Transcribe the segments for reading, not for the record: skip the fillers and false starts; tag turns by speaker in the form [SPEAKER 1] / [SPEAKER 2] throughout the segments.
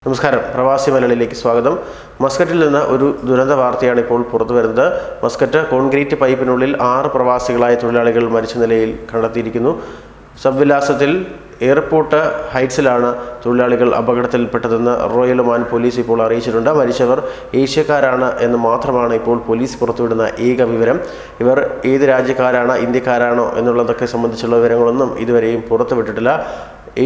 [SPEAKER 1] നമസ്കാരം, പ്രവാസി മലയാളിയിലേക്ക് സ്വാഗതം. മസ്കറ്റിൽ നിന്ന് ഒരു ദുരന്ത വാർത്തയാണ് ഇപ്പോൾ പുറത്തു വരുന്നത്. മസ്കറ്റ് കോൺക്രീറ്റ് പൈപ്പിനുള്ളിൽ 6 പ്രവാസികളായ തൊഴിലാളികൾ മരിച്ച നിലയിൽ കണ്ടെത്തിയിരിക്കുന്നു. സബ്വിലാസത്തിൽ എയർപോർട്ട് ഹൈറ്റ്സിലാണ് തൊഴിലാളികൾ അപകടത്തിൽപ്പെട്ടതെന്ന് റോയൽ ഒമാൻ പോലീസ് ഇപ്പോൾ അറിയിച്ചിട്ടുണ്ട്. മരിച്ചവർ ഏഷ്യക്കാരാണ് എന്ന് മാത്രമാണ് ഇപ്പോൾ പോലീസ് പുറത്തുവിടുന്ന ഏക വിവരം. ഇവർ ഏത് രാജ്യക്കാരാണ്, ഇന്ത്യക്കാരാണോ എന്നുള്ളതൊക്കെ സംബന്ധിച്ചുള്ള വിവരങ്ങളൊന്നും ഇതുവരെയും പുറത്തുവിട്ടിട്ടില്ല.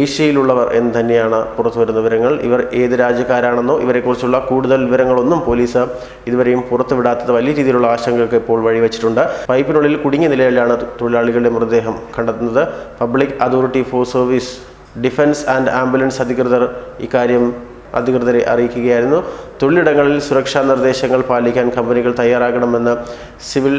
[SPEAKER 1] ഏഷ്യയിലുള്ളവർ എന്ന് തന്നെയാണ് പുറത്തുവരുന്ന വിവരങ്ങൾ. ഇവർ ഏത് രാജ്യക്കാരാണെന്നോ ഇവരെക്കുറിച്ചുള്ള കൂടുതൽ വിവരങ്ങളൊന്നും പോലീസ് ഇതുവരെയും പുറത്തുവിടാത്തത് വലിയ രീതിയിലുള്ള ആശങ്കകൾക്ക് ഇപ്പോൾ വഴിവെച്ചിട്ടുണ്ട്. പൈപ്പിനുള്ളിൽ കുടുങ്ങിയ നിലയിലാണ് തൊഴിലാളികളുടെ മൃതദേഹം കണ്ടെത്തുന്നത്. Public authority for service defence and ambulance അധികൃതർ ഇക്കാര്യം അധികൃതരെ അറിയിക്കുകയായിരുന്നു. തൊഴിലിടങ്ങളിൽ സുരക്ഷാ നിർദ്ദേശങ്ങൾ പാലിക്കാൻ കമ്പനികൾ തയ്യാറാകണമെന്ന് സിവിൽ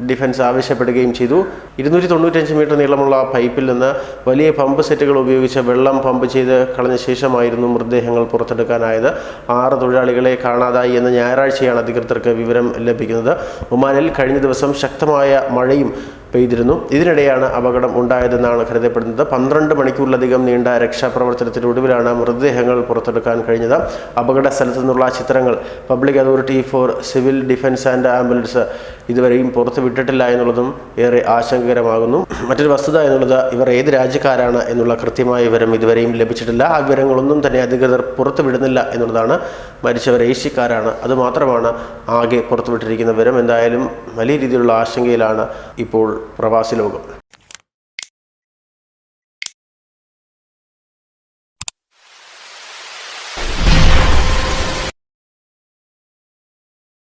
[SPEAKER 1] ഡിഫൻസ് ആവശ്യപ്പെടുകയും ചെയ്തു. 295 മീറ്റർ നീളമുള്ള പൈപ്പിൽ നിന്ന് വലിയ പമ്പ് സെറ്റുകൾ ഉപയോഗിച്ച് വെള്ളം പമ്പ് ചെയ്ത് കളഞ്ഞ ശേഷമായിരുന്നു മൃതദേഹങ്ങൾ പുറത്തെടുക്കാനായത്. 6 തൊഴിലാളികളെ കാണാതായി എന്ന് ഞായറാഴ്ചയാണ് അധികൃതർക്ക് വിവരം ലഭിക്കുന്നത്. ഒമാനിൽ കഴിഞ്ഞ ദിവസം ശക്തമായ മഴയും പെയ്തിരുന്നു. ഇതിനിടെയാണ് അപകടം ഉണ്ടായതെന്നാണ് കരുതപ്പെടുന്നത്. 12 മണിക്കൂറിലധികം നീണ്ട രക്ഷാപ്രവർത്തനത്തിനൊടുവിലാണ് മൃതദേഹങ്ങൾ പുറത്തെടുക്കാൻ കഴിഞ്ഞത്. അപകട സ്ഥലത്തു നിന്നുള്ള ചിത്രങ്ങൾ public authority four civil defence and ambulance ഇതുവരെയും പുറത്തുവിട്ടിട്ടില്ല എന്നുള്ളതും ഏറെ ആശങ്കകരമാകുന്നു. മറ്റൊരു വസ്തുത എന്നുള്ളത്, ഇവർ ഏത് രാജ്യക്കാരാണ് എന്നുള്ള കൃത്യമായ വിവരം ഇതുവരെയും ലഭിച്ചിട്ടില്ല. ആ വിവരങ്ങളൊന്നും തന്നെ അധികൃതർ പുറത്തുവിടുന്നില്ല എന്നുള്ളതാണ്. മരിച്ചവർ ഏഷ്യക്കാരാണ്, അതുമാത്രമാണ് ആകെ പുറത്തുവിട്ടിരിക്കുന്ന വിവരം. എന്തായാലും വലിയ രീതിയിലുള്ള ആശങ്കയിലാണ് ഇപ്പോൾ പ്രവാസി ലോകം.